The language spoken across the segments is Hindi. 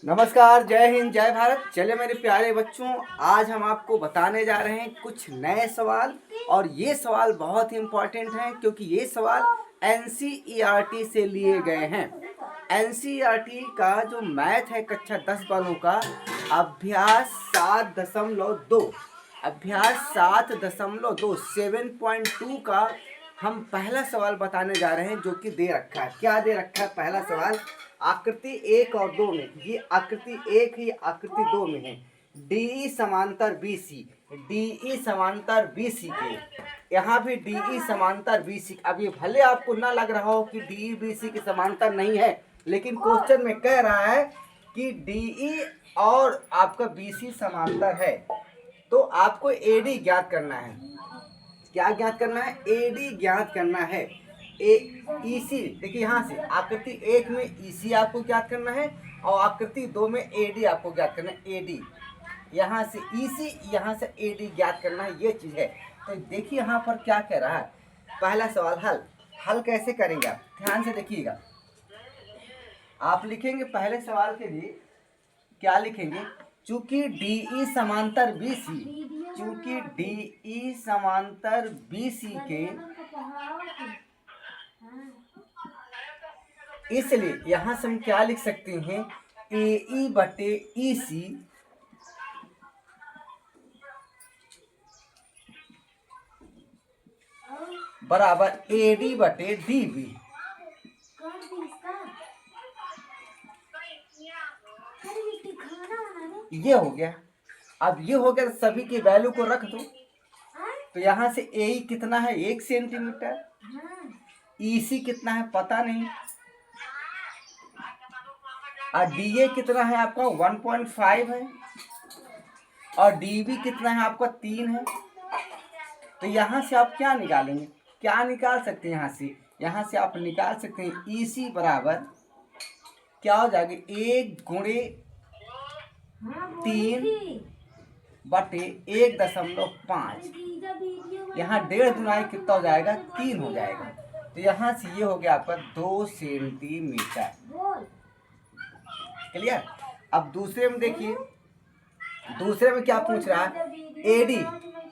नमस्कार, जय हिंद, जय भारत। चले मेरे प्यारे बच्चों, आज हम आपको बताने जा रहे हैं कुछ नए सवाल। और ये सवाल बहुत ही इम्पोर्टेंट हैं क्योंकि ये सवाल एनसीईआरटी से लिए गए हैं। एनसीईआरटी का जो मैथ है कक्षा 10 वालों का अभ्यास 7.2 अभ्यास 7.2 7.2 का हम पहला सवाल बताने जा रहे हैं, जो कि दे रखा है। क्या दे रखा है? पहला सवाल आकृति 1 और 2 में, ये आकृति 1 ही आकृति 2 में है। डीई समांतर बीसी, डीई समांतर बीसी के, यहाँ भी डीई समांतर बीसी। अब ये भले आपको ना लग रहा हो कि डीई बीसी के समांतर नहीं है, लेकिन क्वेश्चन में कह रहा है कि डीई और आपका बीसी समांतर है, तो आपको एडी ज्ञात करना है। क्या ज्ञात करना है? एडी ज्ञात करना है। ईसी देखिए, यहाँ से आकृति 1 में ईसी आपको ज्ञात करना है और आकृति 2 में एडी आपको ज्ञात करना है। एडी यहाँ से ईसी, यहाँ से एडी ज्ञात करना है, ये चीज़ है। तो देखिए यहाँ पर क्या कह रहा है। पहला सवाल हल कैसे करेंगे आप? ध्यान से देखिएगा। आप लिखेंगे पहले सवाल के लिए क्या लिखेंगे? चूंकि डीई समांतर बीसी, चूंकि डीई समांतर बीसी के, इसलिए यहां से हम क्या लिख सकते हैं? एई बटे ईसी बराबर एडी बटे डीबी। ये हो गया। अब ये हो गया, सभी की वैल्यू को रख दो। तो यहाँ से ए कितना है? 1 सेंटीमीटर। ईसी कितना है? पता नहीं। और डीए कितना है आपका? 1.5 है। और डीबी कितना है आपका? 3 है। तो यहाँ से आप क्या निकालेंगे? क्या निकाल सकते हैं? यहाँ से आप निकाल सकते हैं ईसी बराबर क्या हो जाएगा? 1 गुणे 3 बटे 1.5। यहाँ 1.5 गुना कितना हो जाएगा? 3 हो जाएगा। तो यहाँ से ये हो गया आपका 2 सेंटीमीटर। क्लियर? अब दूसरे में देखिए, दूसरे में क्या पूछ रहा है?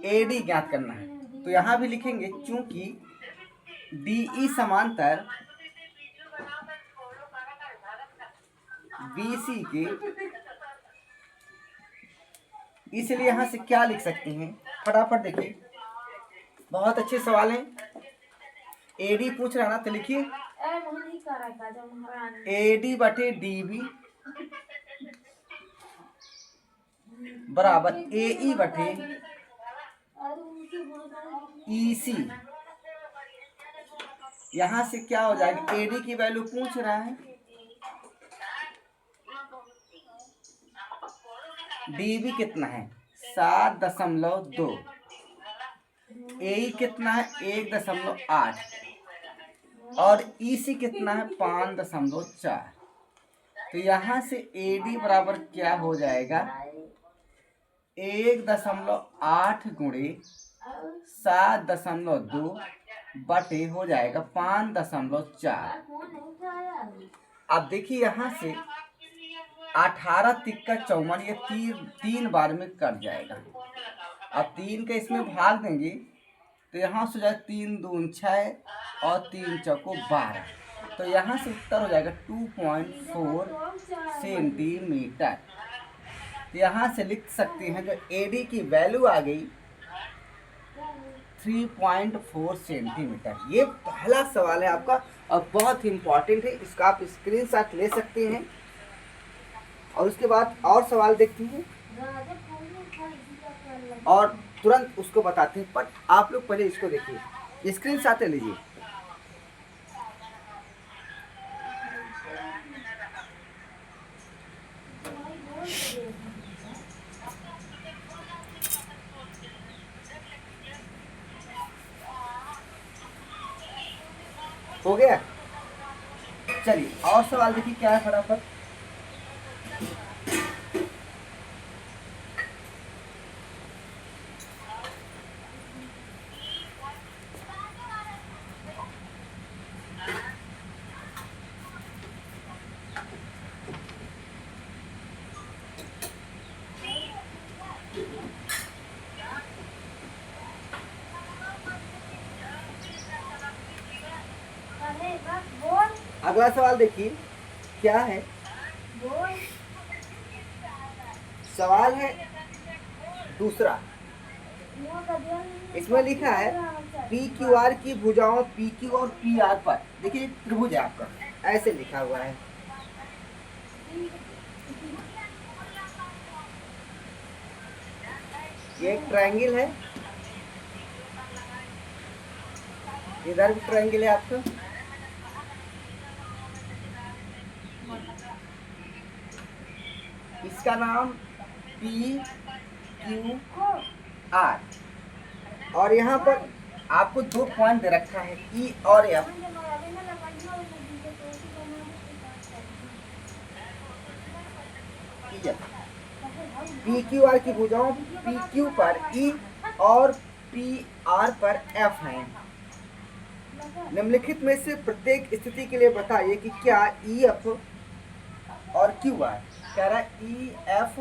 एडी ज्ञात करना है। तो यहाँ भी लिखेंगे चूंकि डीई समांतर बीसी के, इसलिए यहाँ से क्या लिख सकते हैं? फटाफट देखिए, बहुत अच्छे सवाल हैं। एडी पूछ रहा ना, तो लिखिए एडी बटे डीबी बराबर एई बटे ईसी। यहाँ से क्या हो जाएगा? एडी की वैल्यू पूछ रहा है, डीबी कितना है? 7.2, ए कितना है? 1.8 और ईसी कितना है? 5.4। तो यहाँ से एडी बराबर क्या हो जाएगा? 1.8 गुणे 7.2 बटे हो जाएगा 5.4। अब देखिए यहाँ से 18 तिक्का 54, ये 3 बार में कट जाएगा। अब 3 का इसमें भाग देंगे तो यहाँ से हो जाएगा 3 दून 6 और 3 चौको 12। तो यहाँ से उत्तर हो जाएगा 2.4 सेंटीमीटर। तो यहाँ से लिख सकते हैं जो एडी की वैल्यू आ गई 3.4 सेंटीमीटर। ये पहला सवाल है आपका और बहुत ही इम्पोर्टेंट है, इसका आप स्क्रीनशॉट ले सकते हैं। और उसके बाद और सवाल देखते हैं और तुरंत उसको बताते हैं। पर आप लोग पहले इसको देखिए, स्क्रीनशॉट ले लीजिए। हो गया? चलिए और सवाल देखिए क्या है फटाफट। अगला सवाल देखिए क्या है। सवाल है दूसरा, इसमें लिखा है पी क्यू आर की भुजाओं पी क्यू और पी आर पर, देखिए त्रिभुज है आपका, ऐसे लिखा हुआ है। ये एक ट्रायंगल है, इधर भी ट्रायंगल है आपका, इसका नाम पी क्यू आर, और यहाँ पर आपको 2 पॉइंट दे रखा है ई और एफ। पी क्यू आर की भुजाओं पी क्यू पर ई और पी आर पर एफ है। निम्नलिखित में से प्रत्येक स्थिति के लिए बताइए कि क्या ई एफ और क्यू आर, कह रहा है E F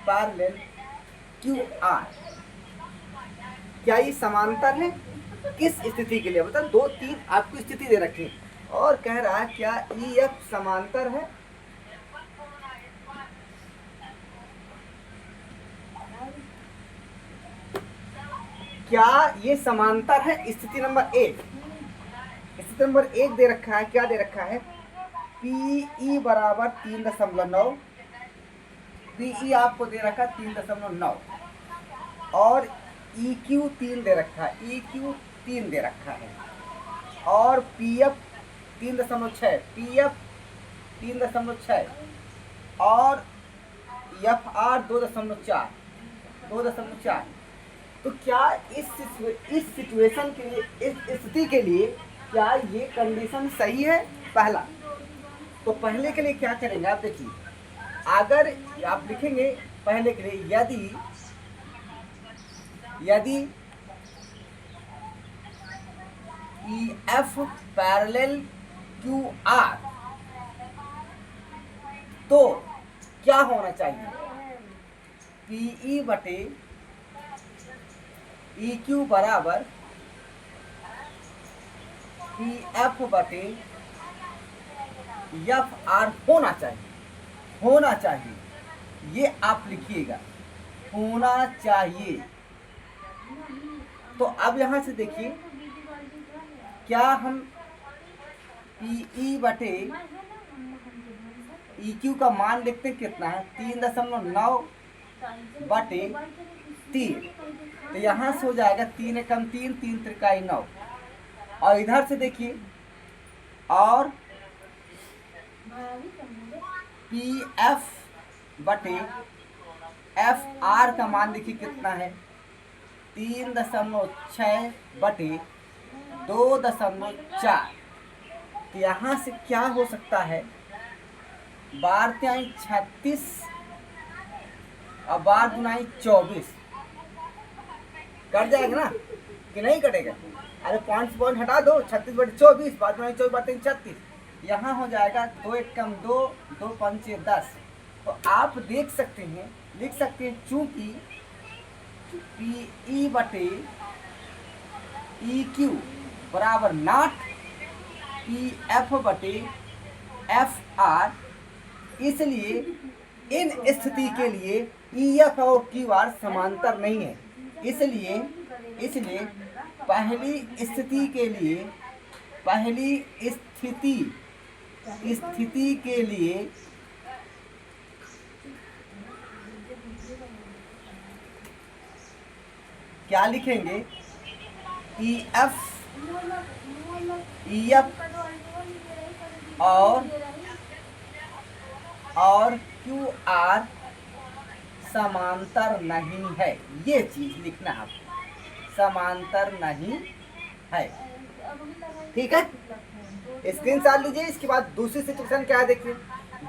parallel Q R, क्या ये समांतर है? किस स्थिति के लिए? मतलब 2-3 आपको स्थिति दे रखी है और कह रहा है क्या ई एफ समांतर है? क्या ये समांतर है? स्थिति नंबर 1, स्थिति नंबर 1 दे रखा है, क्या दे रखा है? पीई बराबर 3.9, पीई आपको दे रखा है 3.9 और ई क्यू 3 दे रखा है, ई क्यू 3 दे रखा है और पी एफ 3.6, पी एफ 3.6 और एफ आर 2.4, 2.4। तो क्या इस सिचुएशन के लिए, इस स्थिति के लिए क्या ये कंडीशन सही है? पहला, तो पहले के लिए क्या करेंगे आप देखिए, अगर आप लिखेंगे पहले के लिए यदि E F parallel Q R, तो क्या होना चाहिए? पीई बटे ई क्यू बराबर पी एफ बटे एफ आर होना चाहिए, होना चाहिए, ये आप लिखिएगा, होना चाहिए। तो अब यहां से देखिए क्या हम पीई बटे ई क्यू का मान लिखते कितना है? 3.9 बटे 3, तो यहाँ से हो जाएगा 3 एकम 3, 3 त्रिकाई 9, और इधर से देखिए और पी एफ बटे एफ आर का मान देखिए कितना है? 3.6 बटे 2.4। तो यहाँ से क्या हो सकता है? 12 36 और 12 24 कट जाएगा ना कि नहीं कटेगा? अरे पॉइंट हटा दो, 36 बटे 24, 12 बटे 36, यहाँ हो जाएगा 2 एकम 2, 2 पंचे 10। तो आप देख सकते हैं, लिख सकते हैं, चूंकि पी ई बटे ई क्यू बराबर नॉट पी एफ बटे एफ आर, इसलिए इन स्थिति के लिए ई एफ और क्यू आर समांतर नहीं है। इसलिए पहली स्थिति के लिए क्या लिखेंगे? ई एफ और क्यू आर समांतर नहीं है, ये चीज लिखना है आपको, समांतर नहीं है। ठीक है, स्क्रीनशॉट लीजिए। इसके बाद दूसरी सिचुएशन क्या है देखिए,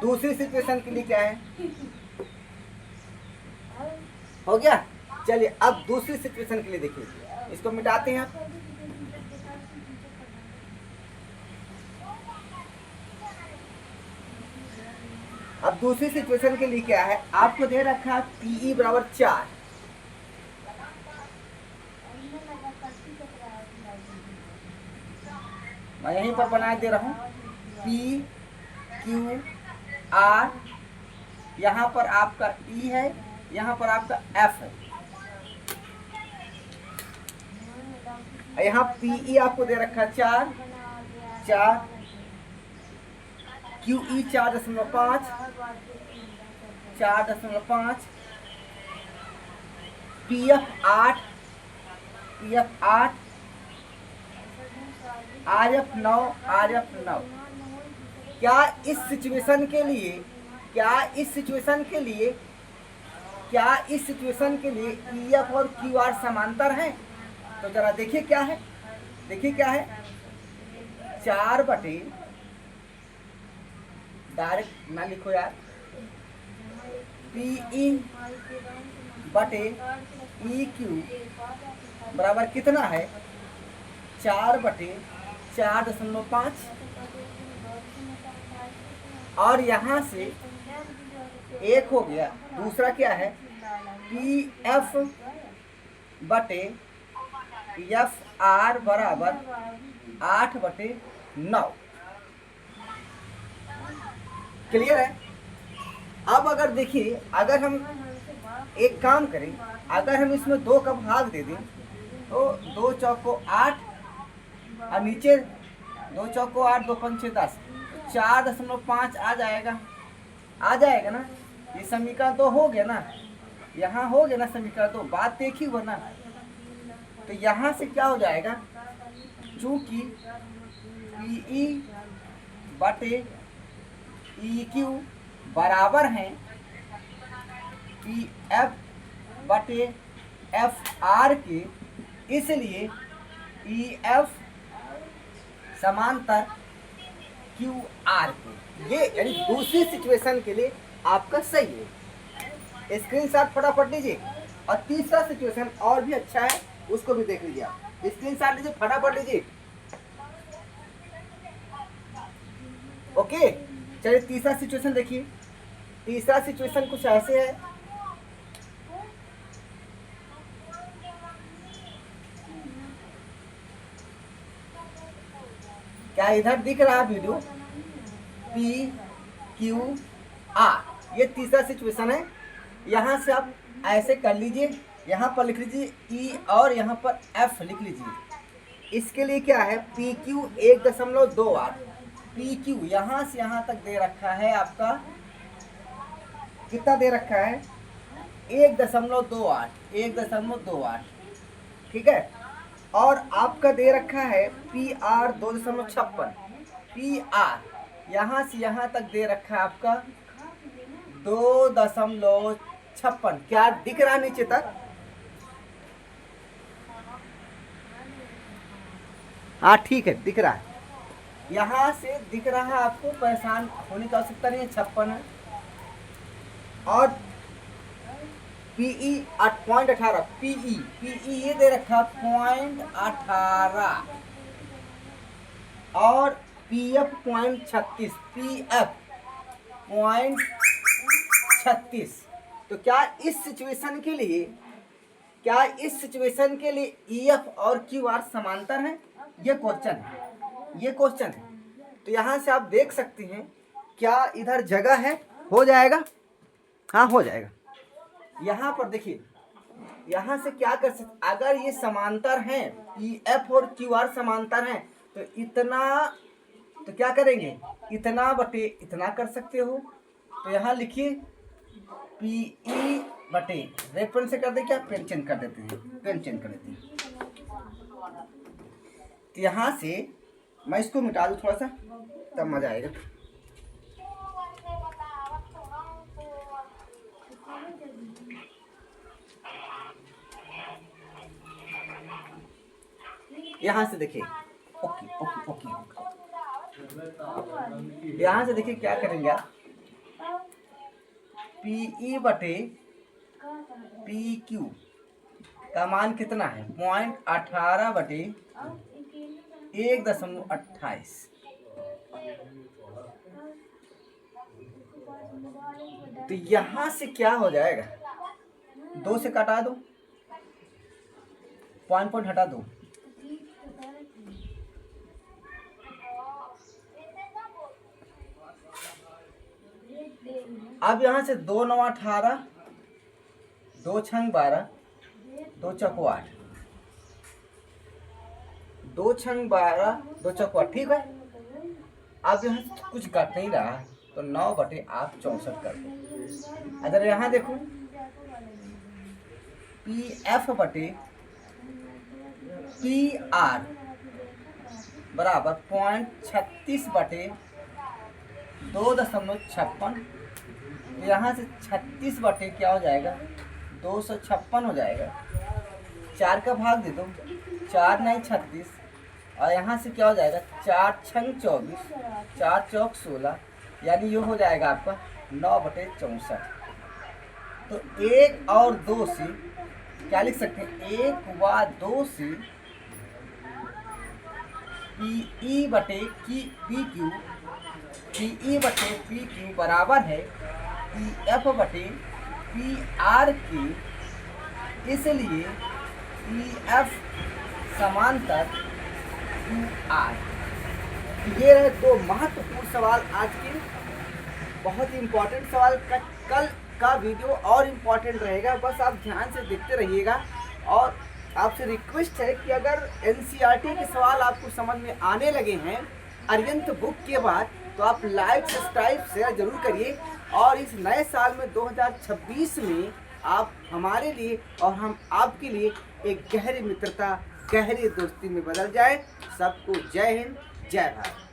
दूसरी सिचुएशन के लिए क्या है? हो गया। चलिए अब दूसरी सिचुएशन के लिए देखिए, इसको मिटाते हैं। अब दूसरी सिचुएशन के लिए क्या है? आपको दे रखा है पीई बराबर 4, मैं यहीं पर बना दे रहा हूँ पी क्यू आर, यहाँ पर आपका ई है, यहाँ पर आपका एफ है। यहाँ पीई आपको दे रखा है 4, क्यूई 4.5, 4.5, पीएफ 8, आरएफ 9, आरएफ 9। क्या इस सिचुएशन के लिए ईएफ और क्यूआर समांतर हैं? तो जरा देखिए क्या है, 4 बटे, डायरेक्ट ना लिखो यार, पीई बटे ई क्यू बराबर कितना है? 4 बटे 4.5, और यहाँ से एक हो गया। दूसरा क्या है? पी एफ बटे एफ आर बराबर 8 बटे 9। क्लियर है? अब अगर देखिए, अगर हम एक काम करें, अगर हम इसमें 2 का भाग दे दें तो 2 चौको 8, और नीचे 2 चौको 8, 2 पंचे 10, 4.5 आ जाएगा ना। ये समीकरण 2 हो गया ना, यहाँ हो गया ना समीकरण 2, बात एक ही हुआ ना। तो यहाँ से क्या हो जाएगा, चूंकि पीई बटे ई क्यू बराबर हैं पी एफ बटे एफ आर के, इसलिए ई एफ समांतर क्यू आर के। ये यानी दूसरी सिचुएशन के लिए आपका सही है। स्क्रीनशॉट फटाफट लीजिए। और तीसरा सिचुएशन और भी अच्छा है, उसको भी देख लीजिए। आप स्क्रीनशॉट लीजिए, फटाफट लीजिए। ओके, चलिए तीसरा सिचुएशन देखिए। तीसरा सिचुएशन कुछ ऐसे है, क्या इधर दिख रहा है वीडियो? पी क्यू आर, ये तीसरा सिचुएशन है। यहाँ से आप ऐसे कर लीजिए, यहाँ पर लिख लीजिए ई और यहाँ पर एफ लिख लीजिए। इसके लिए क्या है, पी क्यू 1.28, पी क्यू यहाँ से यहाँ तक दे रखा है आपका, कितना दे रखा है? 1.28, ठीक है। और आपका दे रखा है पी आर 2.56, पी आर यहाँ से यहाँ तक दे रखा है आपका 2.56। क्या दिख रहा नीचे तक? हाँ ठीक है, दिख रहा है। यहाँ से दिख रहा है आपको, परेशान होने की आवश्यकता नहीं है, 56 है। और पीई 8.18, पीई ये दे रखा 0.18, और पीएफ 0.36, पीएफ 0.36। तो क्या इस सिचुएशन के लिए ईएफ और क्यूआर समांतर हैं? ये क्वेश्चन है। तो यहाँ से आप देख सकते हैं, क्या इधर जगह है? हो जाएगा, हाँ हो जाएगा। यहाँ पर देखिए, यहाँ से क्या कर सकते, अगर ये समांतर हैं, पीएफ और क्यूआर समांतर हैं, तो इतना, तो क्या करेंगे, इतना बटे इतना कर सकते हो। तो यहाँ लिखिए पीई बटे, रेफरेंस से कर दे, क्या पेन चेंज कर देते हैं, तो यहाँ से मैं इसको मिटा दूँ थोड़ा सा, तब मजा आएगा। यहाँ से देखिए, ओके। यहाँ से देखिए क्या करेंगे आप, पीई बटे पी क्यू का मान कितना है? 0.18 बटे 1.28। तो यहाँ से क्या हो जाएगा, 2 से काटा दो, पॉइंट हटा दो, अब यहाँ से 2 9 18, 2 छंग 12, 2 चौको 8, 2 छंग 12, 2 चौको 8, ठीक है। अब यहाँ से कुछ घट नहीं रहा तो 9 बटे आप 64 कर दो। अगर यहाँ देखो पी एफ बटे पी आर बराबर 0.36 बटे 2.56। यहाँ से 36 बटे क्या हो जाएगा 256 हो जाएगा। 4 का भाग दे दो, 4 नहीं 36, और यहाँ से क्या हो जाएगा 4 छंग 24, 4 चौक 16, यानी ये हो जाएगा आपका 9 बटे 64। तो 1 और 2 से क्या लिख सकते हैं, 1 व 2 से पी बटे पी क्यू, पी बटे पी क्यू बराबर है पी एफ बटे पी आर की। इसलिए पी एफ समांतर पी आर। ये रहे 2 महत्वपूर्ण सवाल आज के, बहुत ही इम्पोर्टेंट सवाल। कल का वीडियो और इम्पोर्टेंट रहेगा, बस आप ध्यान से देखते रहिएगा। और आपसे रिक्वेस्ट है कि अगर एनसीईआरटी के सवाल आपको समझ में आने लगे हैं अरिहंत बुक के बाद, तो आप लाइक सब्सक्राइब शेयर जरूर करिए। और इस नए साल में 2026 में आप हमारे लिए और हम आपके लिए एक गहरी मित्रता, गहरी दोस्ती में बदल जाए। सबको जय हिंद, जय भारत।